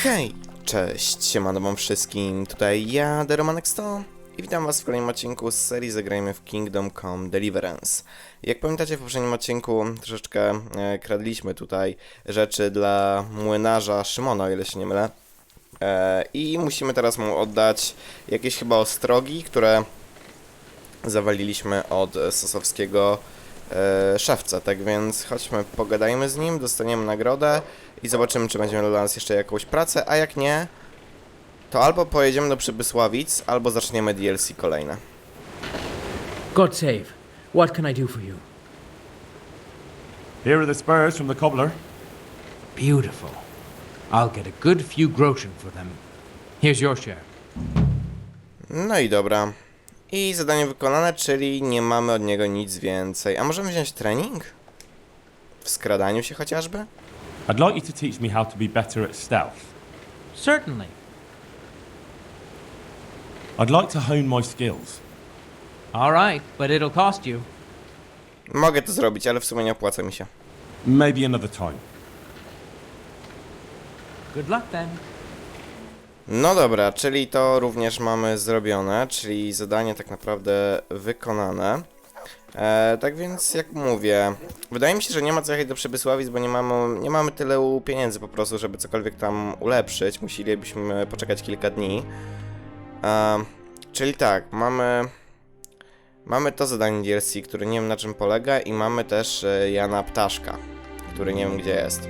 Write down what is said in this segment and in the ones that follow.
Hej, cześć, siemano wam wszystkim, tutaj ja, Romanek 100 i witam was w kolejnym odcinku z serii Zagrajmy w Kingdom Deliverance. Jak pamiętacie, w poprzednim odcinku troszeczkę kradliśmy tutaj rzeczy dla młynarza Szymona, o ile się nie mylę. I musimy teraz mu oddać jakieś chyba ostrogi, które zawaliliśmy od sosowskiego szewca, tak więc chodźmy, pogadajmy z nim, dostaniemy nagrodę i zobaczymy, czy będziemy dla nas jeszcze jakąś pracę, a jak nie, to albo pojedziemy do Przybysławic, albo zaczniemy DLC kolejne. God save. What can I do for you? Here are the spurs from the cobbler. Beautiful. I'll get a good few groschen for them. Here's your share. No i dobra. I zadanie wykonane, czyli nie mamy od niego nic więcej. A możemy wziąć trening? W skradaniu się chociażby? I'd like you to teach me how to be better at stealth. Certainly. I'd like to hone my skills. All right, but it'll cost you. Mogę to zrobić, ale w sumie nie opłaca mi się. Maybe another time. Good luck then. No dobra, czyli to również mamy zrobione, czyli zadanie tak naprawdę wykonane. Tak więc, jak mówię, wydaje mi się, że nie ma co jechać do Przybysławic, bo nie mamy tyle pieniędzy po prostu, żeby cokolwiek tam ulepszyć. Musielibyśmy poczekać kilka dni. Czyli tak, mamy to zadanie DLC, które nie wiem na czym polega, i mamy też Jana Ptaszka, który nie wiem gdzie jest.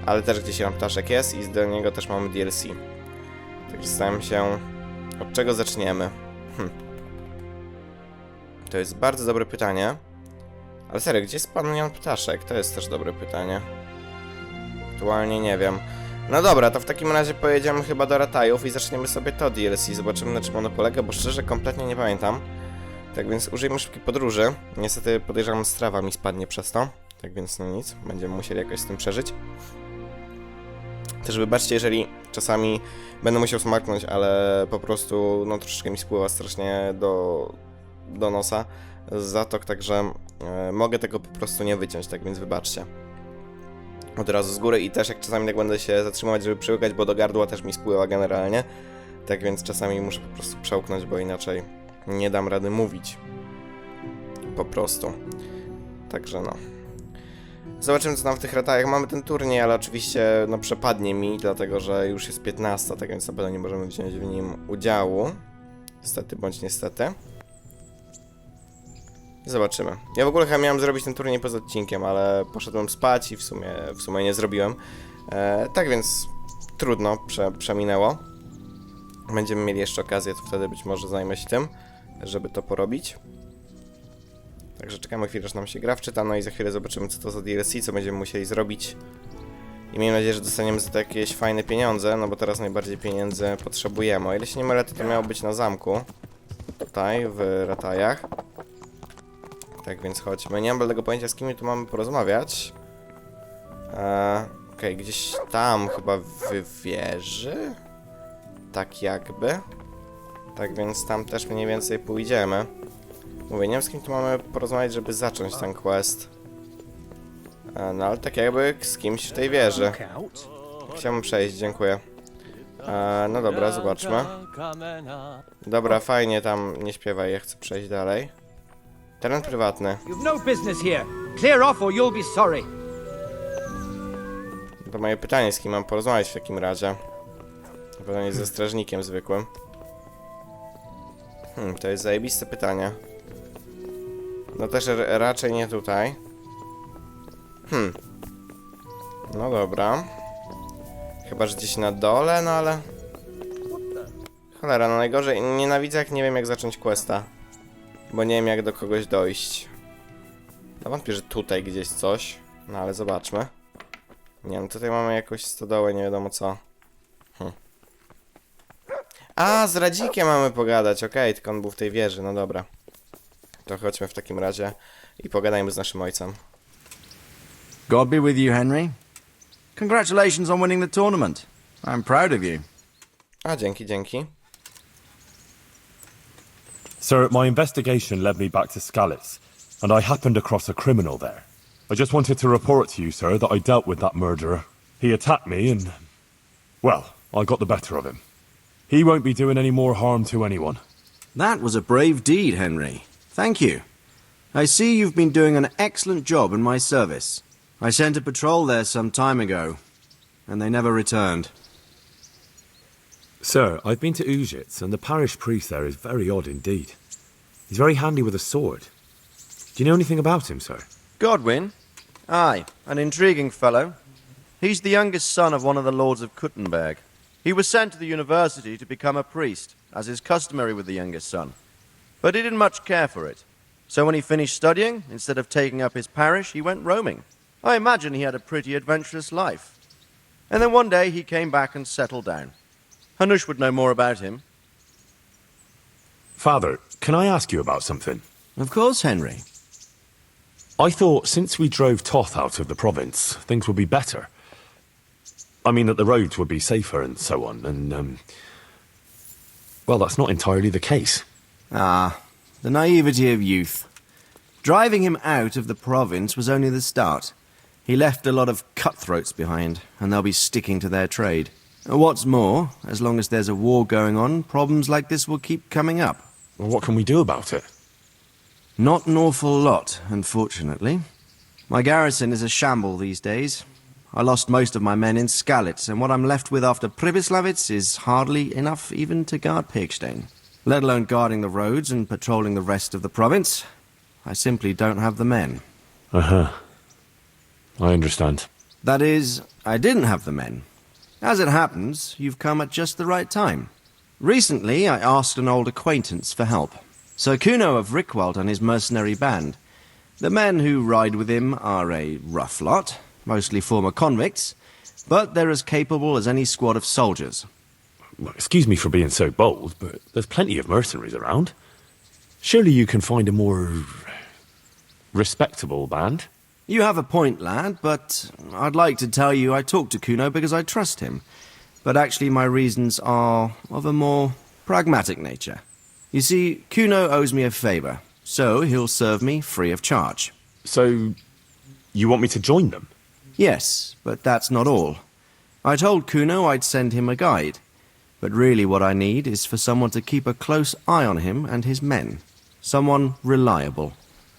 Ale też gdzieś Jan Ptaszek jest i do niego też mamy DLC. Także zastanawiam się, od czego zaczniemy. To jest bardzo dobre pytanie. Ale serio, gdzie jest pan Jan Ptaszek? To jest też dobre pytanie. Aktualnie nie wiem. No dobra, to w takim razie pojedziemy chyba do Ratajów i zaczniemy sobie to DLC. Zobaczymy, na czym ono polega, bo szczerze kompletnie nie pamiętam. Tak więc użyjmy szybkiej podróży. Niestety podejrzewam, strawa mi spadnie przez to. Tak więc no nic, będziemy musieli jakoś z tym przeżyć. Też wybaczcie, jeżeli czasami będę musiał smaknąć, ale po prostu no troszeczkę mi spływa strasznie do nosa zatok, także mogę tego po prostu nie wyciąć, tak więc wybaczcie. Od razu z góry i też jak czasami tak będę się zatrzymywać, żeby przełykać, bo do gardła też mi spływa generalnie. Tak więc czasami muszę po prostu przełknąć, bo inaczej nie dam rady mówić. Po prostu. Także no. Zobaczymy, co tam w tych ratajach. Mamy ten turniej, ale oczywiście no przepadnie mi, dlatego że już jest 15, tak więc na pewno nie możemy wziąć w nim udziału. Niestety bądź niestety. Zobaczymy. Ja w ogóle chyba miałem zrobić ten turniej poza odcinkiem, ale poszedłem spać i w sumie nie zrobiłem. Tak więc trudno, przeminęło. Będziemy mieli jeszcze okazję, to wtedy być może zajmę się tym, żeby to porobić. Także czekamy chwilę, aż nam się gra wczyta, no i za chwilę zobaczymy, co to za DLC, co będziemy musieli zrobić. I miejmy nadzieję, że dostaniemy za to jakieś fajne pieniądze, no bo teraz najbardziej pieniędzy potrzebujemy. O ile się nie mylę, to miało być na zamku. Tutaj, w Ratajach. Tak więc chodźmy. Nie mam żadnego pojęcia, z kim tu mamy porozmawiać. Okej, gdzieś tam chyba w wieży? Tak jakby. Tak więc tam też mniej więcej pójdziemy. Mówię, nie wiem, z kim tu mamy porozmawiać, żeby zacząć ten quest. No ale tak jakby z kimś w tej wieży. Chciałbym przejść, dziękuję. No dobra, zobaczmy. Dobra, fajnie tam, nie śpiewaj, ja chcę przejść dalej. Teren prywatny. To moje pytanie, z kim mam porozmawiać w takim razie. Na pewno nie ze strażnikiem zwykłym. To jest zajebiste pytanie. No też raczej nie tutaj. No dobra. Chyba, że gdzieś na dole, no ale... Cholera, no najgorzej, nienawidzę jak nie wiem jak zacząć questa. Bo nie wiem jak do kogoś dojść. No wątpię, że tutaj gdzieś coś. No ale zobaczmy. Nie wiem, tutaj mamy jakąś stodołę, nie wiadomo co. A, z Radzikiem mamy pogadać, okej, tylko on był w tej wieży, no dobra. To chodźmy w takim razie i pogadajmy z naszym ojcem. God be with you, Henry. Congratulations on winning the tournament. I'm proud of you. A, dzięki. Sir, my investigation led me back to Scalitz, and I happened across a criminal there. I just wanted to report to you, sir, that I dealt with that murderer. He attacked me and... Well, I got the better of him. He won't be doing any more harm to anyone. That was a brave deed, Henry. Thank you. I see you've been doing an excellent job in my service. I sent a patrol there some time ago, and they never returned. Sir, I've been to Ujits, and the parish priest there is very odd indeed. He's very handy with a sword. Do you know anything about him, sir? Godwin? Aye, an intriguing fellow. He's the youngest son of one of the lords of Kuttenberg. He was sent to the university to become a priest, as is customary with the youngest son. But he didn't much care for it. So when he finished studying, instead of taking up his parish, he went roaming. I imagine he had a pretty adventurous life. And then one day he came back and settled down. Hanush would know more about him. Father, can I ask you about something? Of course, Henry. I thought since we drove Toth out of the province, things would be better. I mean that the roads would be safer and so on, and, well, that's not entirely the case. Ah, the naivety of youth. Driving him out of the province was only the start. He left a lot of cutthroats behind, and they'll be sticking to their trade. What's more, as long as there's a war going on, problems like this will keep coming up. Well, what can we do about it? Not an awful lot, unfortunately. My garrison is a shamble these days. I lost most of my men in Skalitz, and what I'm left with after Pribyslavitz is hardly enough even to guard Pigstein. Let alone guarding the roads and patrolling the rest of the province. I simply don't have the men. Uh-huh. I understand. That is, I didn't have the men. As it happens, you've come at just the right time. Recently, I asked an old acquaintance for help. Sir Kuna of Rickwald and his mercenary band. The men who ride with him are a rough lot, mostly former convicts, but they're as capable as any squad of soldiers. Well, excuse me for being so bold, but there's plenty of mercenaries around. Surely you can find a more respectable band? You have a point, lad, but I'd like to tell you I talked to Kuno because I trust him. But actually my reasons are of a more pragmatic nature. You see, Kuno owes me a favour, so he'll serve me free of charge. So, you want me to join them? Yes, but that's not all. I told Kuno I'd send him a guide, but really what I need is for someone to keep a close eye on him and his men. Someone reliable.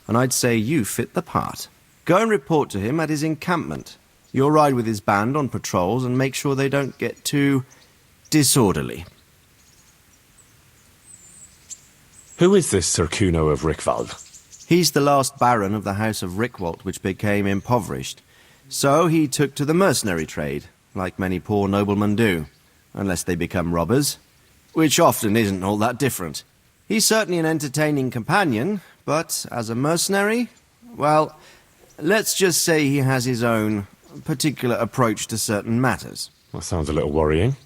And I'd say you fit the part. Go and report to him at his encampment. You'll ride with his band on patrols and make sure they don't get too disorderly. Who is this Sir Kuno of Rickwald? He's the last baron of the House of Rickwald, which became impoverished. So he took to the mercenary trade, like many poor noblemen do, unless they become robbers, which often isn't all that different. He's certainly an entertaining companion, but as a mercenary, well, let's just say he has his own particular approach to certain matters. That sounds a little worrying.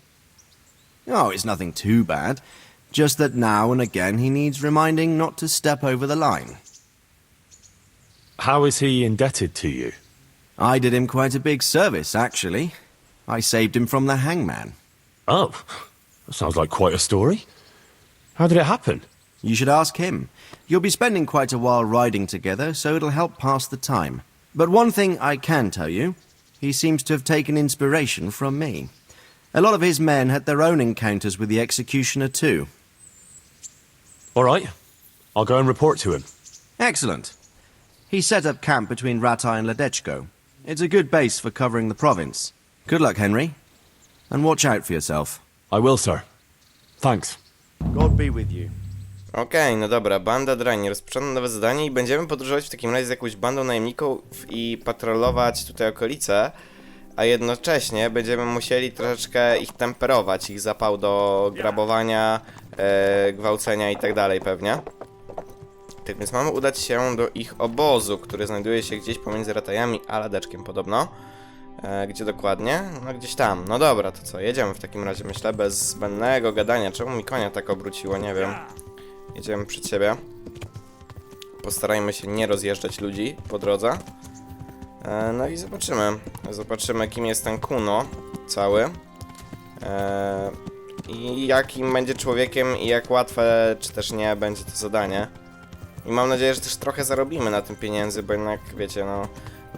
Oh, it's nothing too bad. Just that now and again he needs reminding not to step over the line. How is he indebted to you? I did him quite a big service, actually. I saved him from the hangman. Oh, that sounds like quite a story. How did it happen? You should ask him. You'll be spending quite a while riding together, so it'll help pass the time. But one thing I can tell you, he seems to have taken inspiration from me. A lot of his men had their own encounters with the executioner too. All right, I'll go and report to him. Excellent. He set up camp between Ratai and Ledechko. It's a good base for covering the province. Good luck, Henry. And watch out for yourself. I will, sir. Thanks. God be with you. Okej, no dobra, banda drań, rozpoczynamy nowe zadanie i będziemy podróżować w takim razie z jakąś bandą najemników i patrolować tutaj okolice, a jednocześnie będziemy musieli troszeczkę ich temperować, ich zapał do grabowania, gwałcenia i tak dalej pewnie. Tak więc mamy udać się do ich obozu, który znajduje się gdzieś pomiędzy Ratajami a Ledeczkiem podobno. Gdzie dokładnie? No gdzieś tam. No dobra, to co? Jedziemy w takim razie, myślę, bez zbędnego gadania. Czemu mi konia tak obróciło? Nie wiem. Jedziemy przed siebie. Postarajmy się nie rozjeżdżać ludzi po drodze. No i zobaczymy. Zobaczymy, kim jest ten Kuno cały. I jakim będzie człowiekiem i jak łatwe, czy też nie, będzie to zadanie. I mam nadzieję, że też trochę zarobimy na tym pieniędzy, bo jednak, wiecie, no...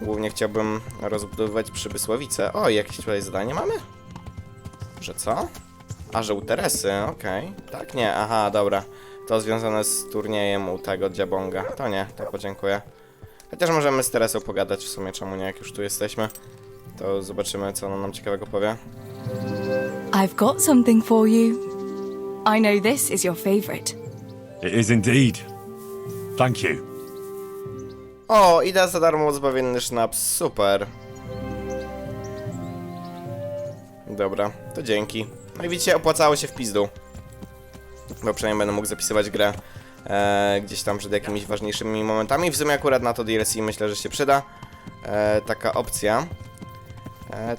Głównie chciałbym rozbudowywać Przybysławice. O, jakieś tutaj zadanie mamy? Że co? A, że u Teresy, okej. Tak, nie, aha, dobra. To związane z turniejem u tego dziabonga. To nie, to podziękuję. Chociaż możemy z Teresą pogadać w sumie, czemu nie, jak już tu jesteśmy. To zobaczymy, co ona nam ciekawego powie. I've got something for you. I know this is your favorite. It is indeed. Thank you. O, i da za darmo zbawienny sznaps, super. Dobra, to dzięki. No i widzicie, opłacało się w pizdu. Bo przynajmniej będę mógł zapisywać grę gdzieś tam przed jakimiś ważniejszymi momentami. W sumie akurat na to DLC myślę, że się przyda taka opcja.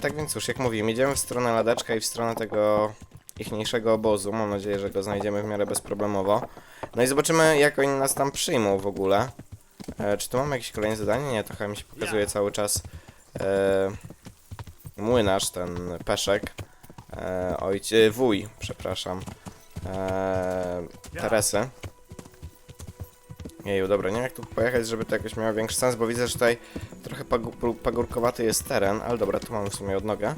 Tak więc cóż, jak mówiłem, idziemy w stronę Ladeczka i w stronę tego ichniejszego obozu. Mam nadzieję, że go znajdziemy w miarę bezproblemowo. No i zobaczymy, jak oni nas tam przyjmą w ogóle. Czy tu mamy jakieś kolejne zadanie? Nie, to chyba mi się pokazuje cały czas młynarz, ten peszek. Wuj, przepraszam. Teresy. Jeju, dobra, nie wiem jak tu pojechać, żeby to jakoś miało większy sens, bo widzę, że tutaj trochę pagórkowaty jest teren, ale dobra, tu mamy w sumie odnogę.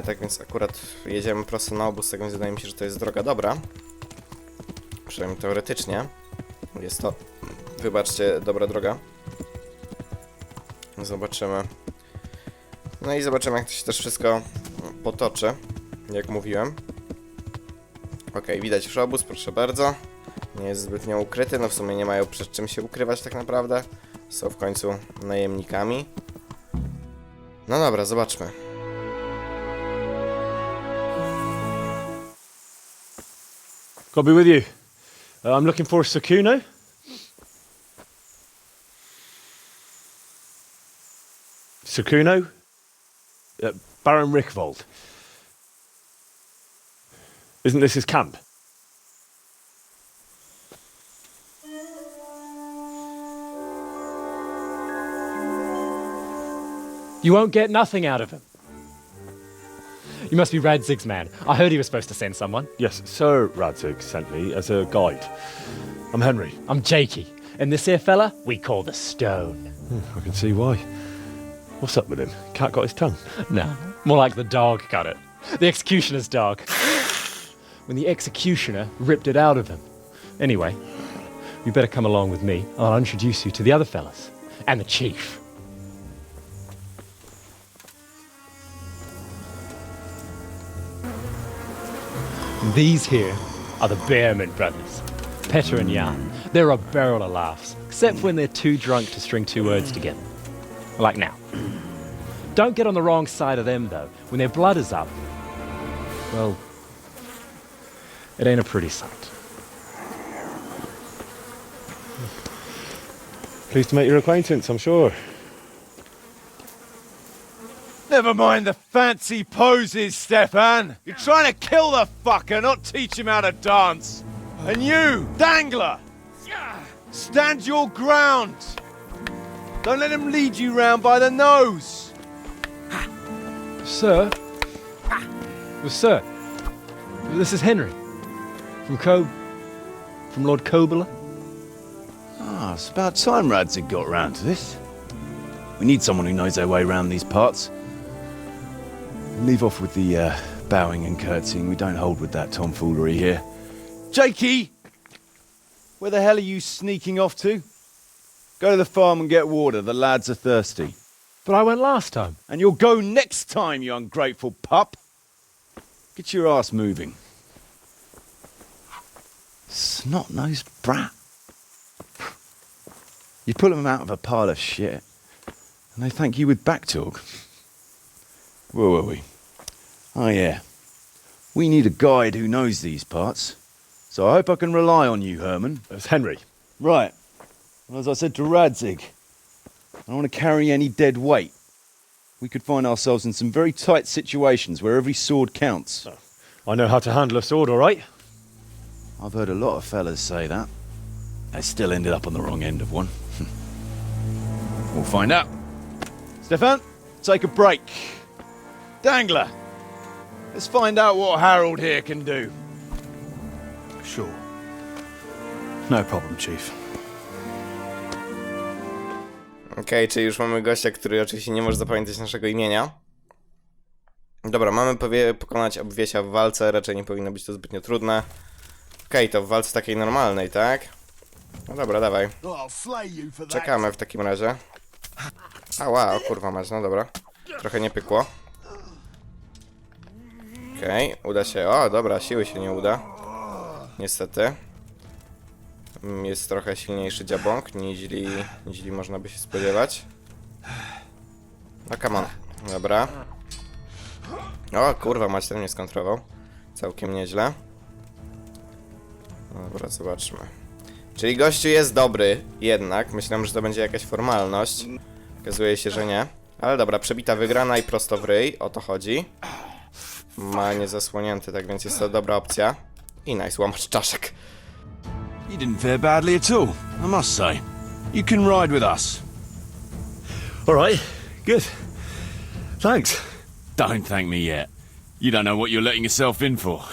Tak więc akurat jedziemy prosto na obóz, tak więc wydaje mi się, że to jest droga dobra. Przynajmniej teoretycznie. Jest to, wybaczcie, dobra droga. Zobaczymy. No i zobaczymy, jak to się też wszystko potoczy, jak mówiłem. Okej, widać już obóz, proszę bardzo. Nie jest zbytnio ukryty, no w sumie nie mają przed czym się ukrywać tak naprawdę. Są w końcu najemnikami. No dobra, zobaczmy. Got to be with you. I'm looking for Sukuna. Sukuno? Baron Rickvold. Isn't this his camp? You won't get nothing out of him. You must be Radzik's man. I heard he was supposed to send someone. Yes, Sir Radzig sent me as a guide. I'm Henry. I'm Jakey. And this here fella, we call the Stone. I can see why. What's up with him? Cat got his tongue? No, more like the dog got it. The executioner's dog. When the executioner ripped it out of him. Anyway, you better come along with me. I'll introduce you to the other fellas. And the chief. These here are the Bearman brothers, Petter and Jan. They're a barrel of laughs, except when they're too drunk to string two words together. Like now. Don't get on the wrong side of them, though. When their blood is up, well, it ain't a pretty sight. Pleased to make your acquaintance, I'm sure. Never mind the fancy poses, Stefan. You're trying to kill the fucker, not teach him how to dance. And you, Dangler, stand your ground. Don't let him lead you round by the nose. Sir? Well, sir, this is Henry. From Lord Kobyły. Ah, it's about time Radzig got round to this. We need someone who knows their way around these parts. Leave off with the bowing and curtsying. We don't hold with that tomfoolery here. Jakey! Where the hell are you sneaking off to? Go to the farm and get water. The lads are thirsty. But I went last time. And you'll go next time, you ungrateful pup. Get your ass moving. Snot-nosed brat. You pull them out of a pile of shit, and they thank you with back talk. Where were we? Oh yeah. We need a guide who knows these parts. So I hope I can rely on you, Herman. That's Henry. Right. Well, as I said to Radzig, I don't want to carry any dead weight. We could find ourselves in some very tight situations where every sword counts. I know how to handle a sword, all right. I've heard a lot of fellas say that. They still ended up on the wrong end of one. We'll find out. Stefan, take a break. Dangler, let's find out what Harold here can do. Sure. No problem, Chief. Okej, czyli już mamy gościa, który oczywiście nie może zapamiętać naszego imienia. Dobra, mamy pokonać obwiesia w walce, raczej nie powinno być to zbytnio trudne. Okej, to w walce takiej normalnej, tak? No dobra, dawaj. Czekamy w takim razie. Ała, o kurwa mać, no dobra. Trochę nie pykło. Okej, uda się. O, dobra, siły się nie uda. Niestety. Jest trochę silniejszy dziabąk, niźli można by się spodziewać. No come on. Dobra. O kurwa, mać ten mnie skontrował. Całkiem nieźle. Dobra, zobaczmy. Czyli gościu jest dobry, jednak. Myślałem, że to będzie jakaś formalność. Okazuje się, że nie. Ale dobra, przebita wygrana i prosto w ryj. O to chodzi. Ma niezasłonięty, tak więc jest to dobra opcja. I nice, łamacz czaszek. You didn't fare badly at all, I must say. You can ride with us. All right, good. Thanks. Don't thank me yet. You don't know what you're letting yourself in for.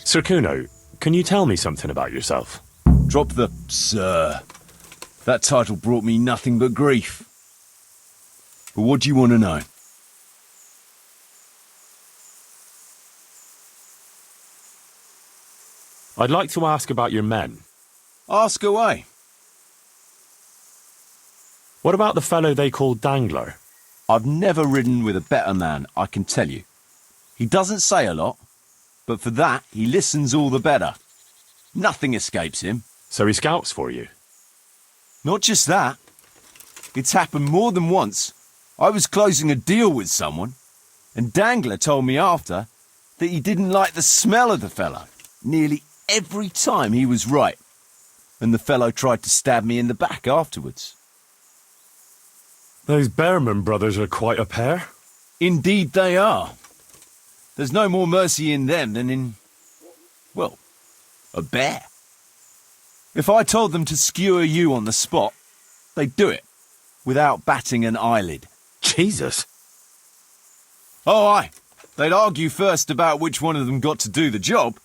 Sir Kuno, can you tell me something about yourself? Drop the sir. That title brought me nothing but grief. But what do you want to know? I'd like to ask about your men. Ask away. What about the fellow they call Dangler? I've never ridden with a better man, I can tell you. He doesn't say a lot, but for that, he listens all the better. Nothing escapes him. So he scouts for you? Not just that. It's happened more than once. I was closing a deal with someone, and Dangler told me after that he didn't like the smell of the fellow nearly every time he was right, and the fellow tried to stab me in the back afterwards. Those Behrman brothers are quite a pair. Indeed they are. There's no more mercy in them than in, well, a bear. If I told them to skewer you on the spot, they'd do it, without batting an eyelid. Jesus. Oh, aye. They'd argue first about which one of them got to do the job.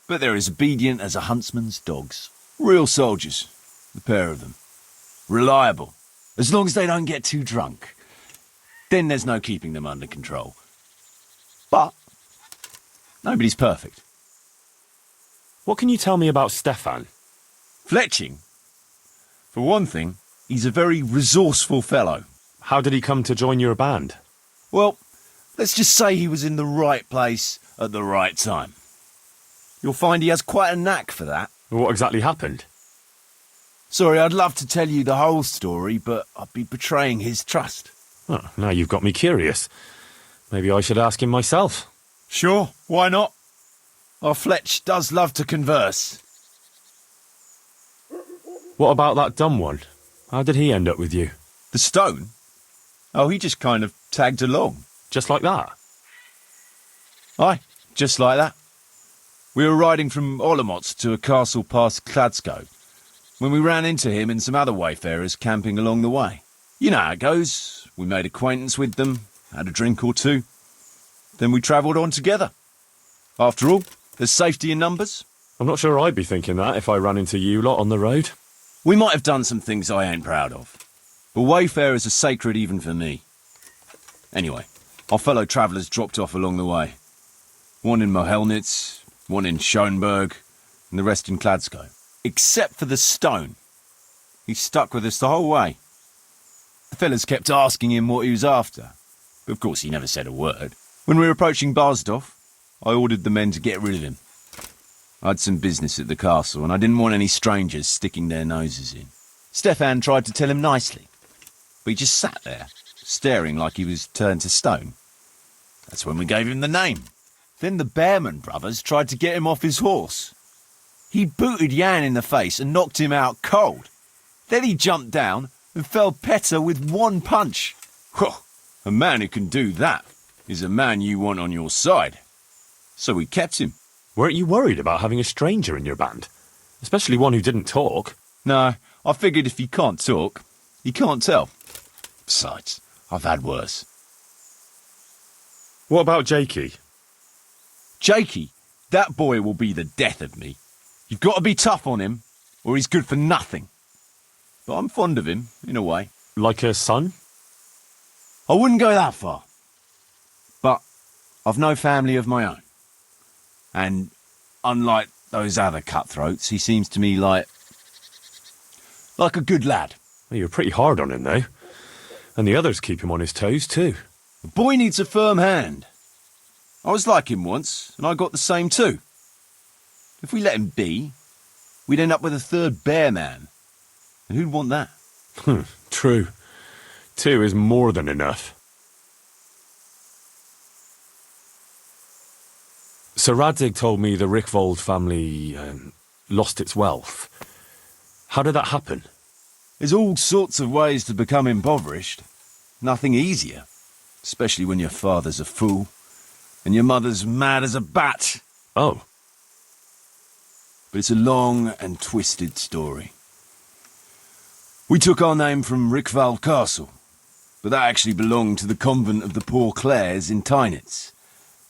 But they're as obedient as a huntsman's dogs. Real soldiers, the pair of them. Reliable, as long as they don't get too drunk. Then there's no keeping them under control. But nobody's perfect. What can you tell me about Stefan? Fletching. For one thing, he's a very resourceful fellow. How did he come to join your band? Well, let's just say he was in the right place at the right time. You'll find he has quite a knack for that. What exactly happened? Sorry, I'd love to tell you the whole story, but I'd be betraying his trust. Oh, now you've got me curious. Maybe I should ask him myself. Sure, why not? Our Fletch does love to converse. What about that dumb one? How did he end up with you? The stone? Oh, he just kind of tagged along. Just like that? Aye, just like that. We were riding from Olomouc to a castle past Kladsko, when we ran into him and some other wayfarers camping along the way. You know how it goes. We made acquaintance with them, had a drink or two. Then we travelled on together. After all, there's safety in numbers. I'm not sure I'd be thinking that if I ran into you lot on the road. We might have done some things I ain't proud of, but wayfarers are sacred even for me. Anyway, our fellow travellers dropped off along the way. One in Mohelnitz, one in Schoenberg, and the rest in Kladsko. Except for the stone. He stuck with us the whole way. The fellas kept asking him what he was after, but of course he never said a word. When we were approaching Barsdorf, I ordered the men to get rid of him. I had some business at the castle, and I didn't want any strangers sticking their noses in. Stefan tried to tell him nicely, but he just sat there, staring like he was turned to stone. That's when we gave him the name. Then the Behrman brothers tried to get him off his horse. He booted Jan in the face and knocked him out cold. Then he jumped down and felled Petter with one punch. A man who can do that is a man you want on your side. So we kept him. Weren't you worried about having a stranger in your band? Especially one who didn't talk. No, I figured if he can't talk, he can't tell. Besides, I've had worse. What about Jakey? Jakey, that boy will be the death of me. You've got to be tough on him, or he's good for nothing. But I'm fond of him, in a way. Like a son? I wouldn't go that far. But I've no family of my own. And unlike those other cutthroats, he seems to me like a good lad. Well, you're pretty hard on him, though. And the others keep him on his toes, too. The boy needs a firm hand. I was like him once, and I got the same too. If we let him be, we'd end up with a third bear man. And who'd want that? True. 2 is more than enough. Sir Radzig told me the Rickvold family lost its wealth. How did that happen? There's all sorts of ways to become impoverished. Nothing easier. Especially when your father's a fool, and your mother's mad as a bat. Oh. But it's a long and twisted story. We took our name from Rickvold Castle, but that actually belonged to the convent of the Poor Clares in Tynitz,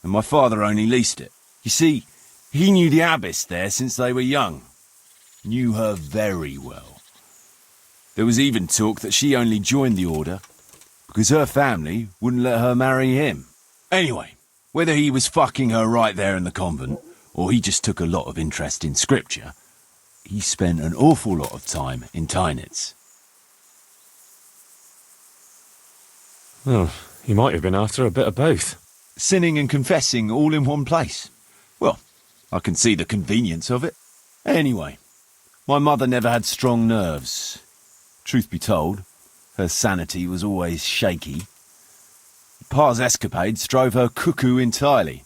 and my father only leased it. You see, he knew the abbess there since they were young. Knew her very well. There was even talk that she only joined the order because her family wouldn't let her marry him. Anyway, whether he was fucking her right there in the convent, or he just took a lot of interest in scripture, he spent an awful lot of time in Tynitz. Oh, he might have been after a bit of both. Sinning and confessing all in one place. Well, I can see the convenience of it. Anyway, my mother never had strong nerves. Truth be told, her sanity was always shaky. Pa's escapades drove her cuckoo entirely.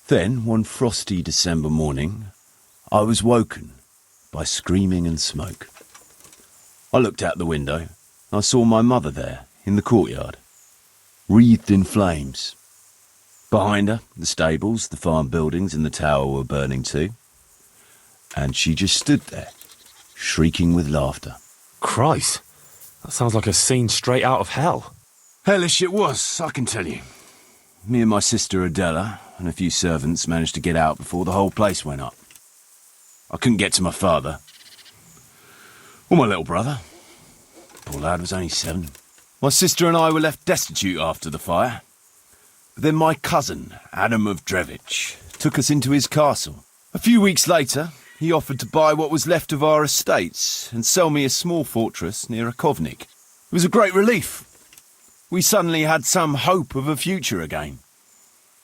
Then, one frosty December morning, I was woken by screaming and smoke. I looked out the window, and I saw my mother there, in the courtyard, wreathed in flames. Behind her, the stables, the farm buildings and the tower were burning too. And she just stood there, shrieking with laughter. Christ, that sounds like a scene straight out of hell. Hellish it was, I can tell you. Me and my sister Adela and a few servants managed to get out before the whole place went up. I couldn't get to my father. Or my little brother. Poor lad was only 7. My sister and I were left destitute after the fire. But then my cousin, Adam of Drevich, took us into his castle. A few weeks later, he offered to buy what was left of our estates and sell me a small fortress near a Kovnik. It was a great relief. We suddenly had some hope of a future again.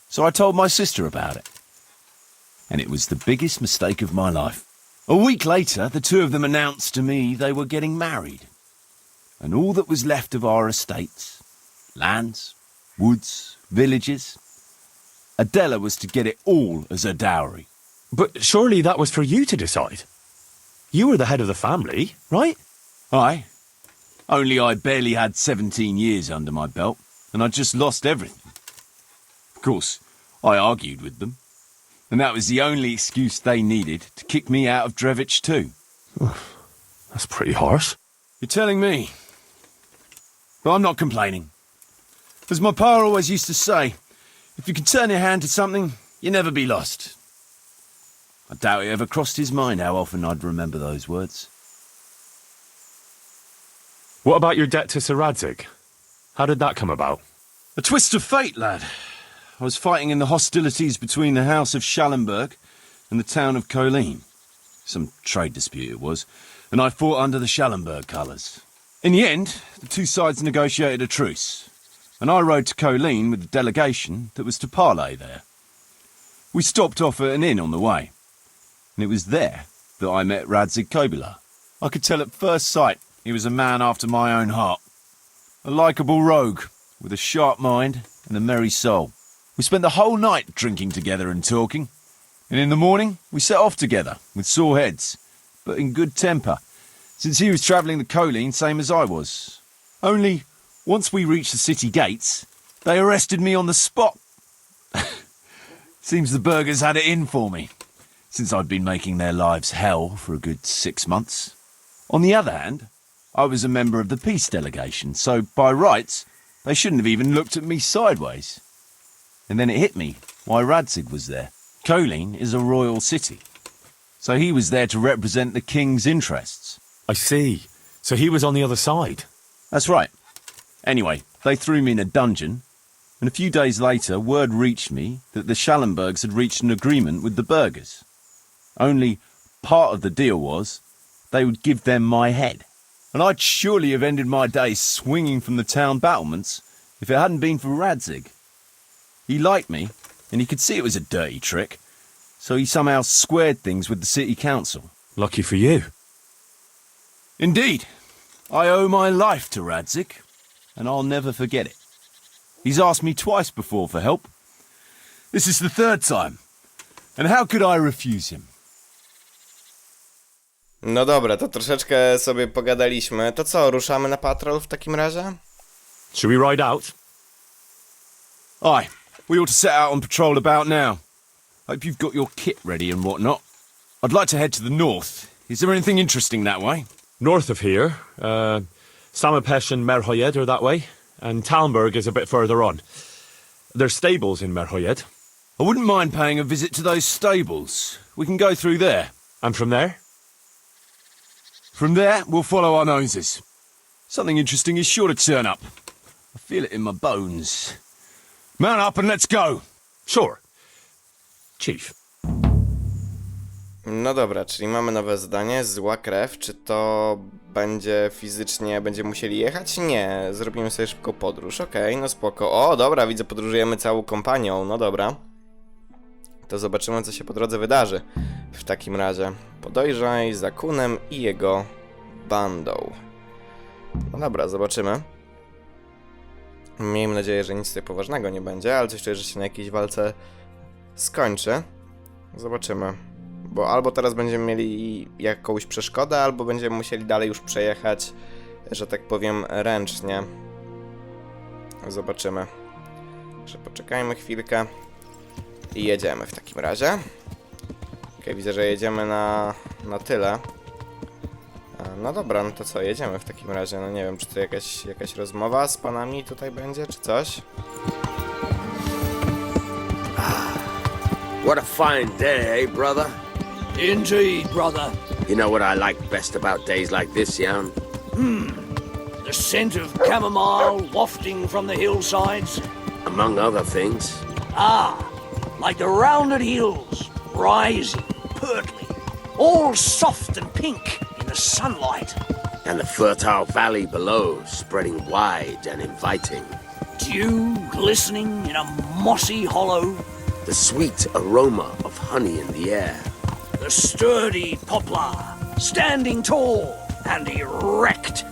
So I told my sister about it. And it was the biggest mistake of my life. A week later, the two of them announced to me they were getting married. And all that was left of our estates, lands, woods, villages, Adela was to get it all as a dowry. But surely that was for you to decide. You were the head of the family, right? Aye. Only I barely had 17 years under my belt, and I'd just lost everything. Of course, I argued with them, and that was the only excuse they needed to kick me out of Drevich too. That's pretty harsh. You're telling me. But I'm not complaining. As my pa always used to say, if you can turn your hand to something, you'll never be lost. I doubt it ever crossed his mind how often I'd remember those words. What about your debt to Sir Radzig? How did that come about? A twist of fate, lad. I was fighting in the hostilities between the House of Schallenberg and the town of Colleen. Some trade dispute it was, and I fought under the Schallenberg colours. In the end, the two sides negotiated a truce, and I rode to Colleen with the delegation that was to parley there. We stopped off at an inn on the way, and it was there that I met Radzika Kobyły. I could tell at first sight he was a man after my own heart. A likeable rogue, with a sharp mind and a merry soul. We spent the whole night drinking together and talking, and in the morning we set off together, with sore heads, but in good temper, since he was travelling the Colleen same as I was. Only, once we reached the city gates, they arrested me on the spot. Seems the burghers had it in for me, since I'd been making their lives hell for a good 6 months. On the other hand, I was a member of the peace delegation, so by rights, they shouldn't have even looked at me sideways. And then it hit me why Radzig was there. Colleen is a royal city, so he was there to represent the king's interests. I see. So he was on the other side. That's right. Anyway, they threw me in a dungeon, and a few days later word reached me that the Schallenbergs had reached an agreement with the burghers. Only part of the deal was they would give them my head. And I'd surely have ended my days swinging from the town battlements if it hadn't been for Radzig. He liked me, and he could see it was a dirty trick, so he somehow squared things with the city council. Lucky for you. Indeed. I owe my life to Radzig, and I'll never forget it. He's asked me twice before for help. This is the third time. And how could I refuse him? No dobra, to troszeczkę sobie pogadaliśmy. To co, ruszamy na patrol w takim razie? Should we ride out? Aye, we ought to set out on patrol about now. Hope you've got your kit ready and whatnot. I'd like to head to the north. Is there anything interesting that way? North of here, Samapesh and Merhoyed are that way, and Talmberg is a bit further on. There's stables in Merhoyed. I wouldn't mind paying a visit to those stables. We can go through there. And from there? From there, we'll follow our noses. Something interesting is sure to turn up. I feel it in my bones. Mount up and let's go! Sure. Chief. No dobra, czyli mamy nowe zadanie, zła krew. Czy to będzie fizycznie, będziemy musieli jechać? Nie, zrobimy sobie szybką podróż, okej, no spoko. O, dobra, widzę, podróżujemy całą kompanią, no dobra. To zobaczymy, co się po drodze wydarzy. W takim razie podążaj za Kunem i jego bandą. No dobra, zobaczymy. Miejmy nadzieję, że nic tutaj poważnego nie będzie, ale coś czuję, że się na jakiejś walce skończy. Zobaczymy. Bo albo teraz będziemy mieli jakąś przeszkodę, albo będziemy musieli dalej już przejechać, że tak powiem, ręcznie. Zobaczymy. Także poczekajmy chwilkę i jedziemy w takim razie. Okej, widzę, że jedziemy na tyle. No dobra, no to co, jedziemy w takim razie. No nie wiem, czy to jakaś rozmowa z panami tutaj będzie, czy coś? What a fine day, eh, brother? Indeed, brother. You know what I like best about days like this, Jan? The scent of chamomile wafting from the hillsides. Among other things. Like the rounded hills, rising, purtling, all soft and pink in the sunlight. And the fertile valley below, spreading wide and inviting. Dew glistening in a mossy hollow. The sweet aroma of honey in the air. The sturdy poplar, standing tall and erect.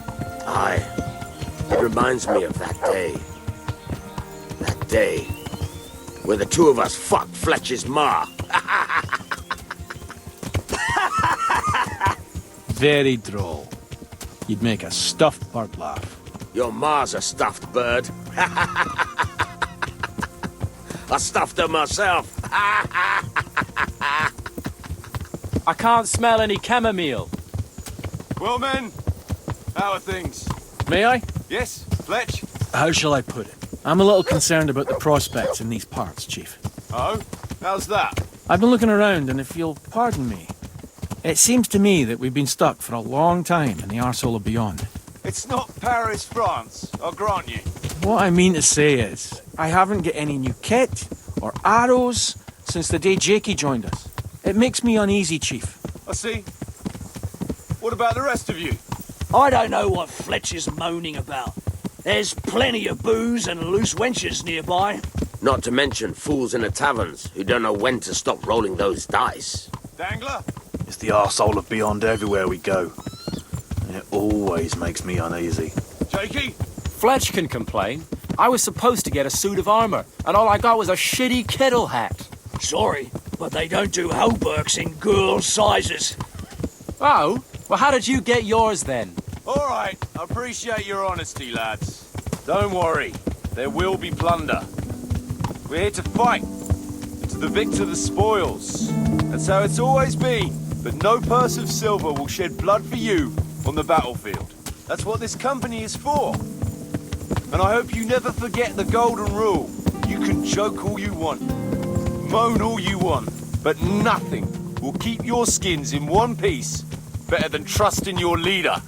Aye, it reminds me of that day. That day where the two of us fucked Fletcher's ma. Very droll. You'd make a stuffed bird laugh. Your ma's a stuffed bird. I stuffed her myself. I can't smell any chamomile. Well, men, how are things? May I? Yes, Fletch? How shall I put it? I'm a little concerned about the prospects in these parts, Chief. Oh? How's that? I've been looking around, and if you'll pardon me, it seems to me that we've been stuck for a long time in the arsehole of beyond. It's not Paris, France, I'll grant you. What I mean to say is, I haven't got any new kit or arrows since the day Jakey joined us. It makes me uneasy, Chief. I see. What about the rest of you? I don't know what Fletcher's moaning about. There's plenty of booze and loose wenches nearby. Not to mention fools in the taverns who don't know when to stop rolling those dice. Dangler? It's the arsehole of beyond everywhere we go. And it always makes me uneasy. Jakey? Fletch can complain. I was supposed to get a suit of armor, and all I got was a shitty kettle hat. Sorry, but they don't do hauberks in girls' sizes. Oh? Well, how did you get yours then? All right, I appreciate your honesty, lads. Don't worry, there will be plunder. We're here to fight. And to the victor the spoils. That's how it's always been. But no purse of silver will shed blood for you on the battlefield. That's what this company is for. And I hope you never forget the golden rule. You can joke all you want, moan all you want, but nothing will keep your skins in one piece better than trusting your leader,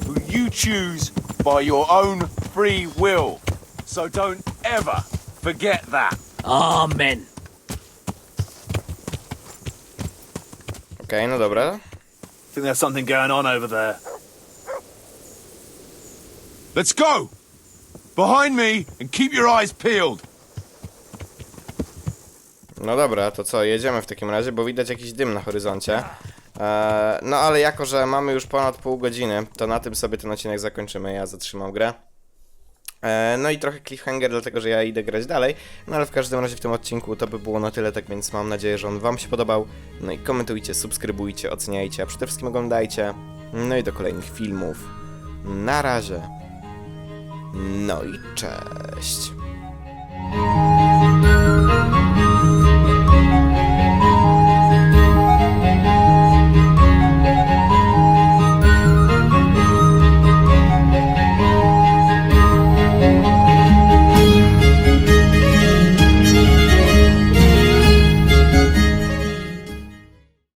who you choose by your own free will. So don't ever forget that. Amen. Okej, no dobra. Think there's something going on over there. Let's go! Behind me and keep your eyes peeled. No dobra, to co, jedziemy w takim razie, bo widać jakiś dym na horyzoncie. No ale jako, że mamy już ponad pół godziny, to na tym sobie ten odcinek zakończymy, ja zatrzymam grę. No i trochę cliffhanger, dlatego że ja idę grać dalej. No ale w każdym razie w tym odcinku to by było na tyle, tak więc mam nadzieję, że on wam się podobał. No i komentujcie, subskrybujcie, oceniajcie, a przede wszystkim oglądajcie. No i do kolejnych filmów. Na razie. No i cześć.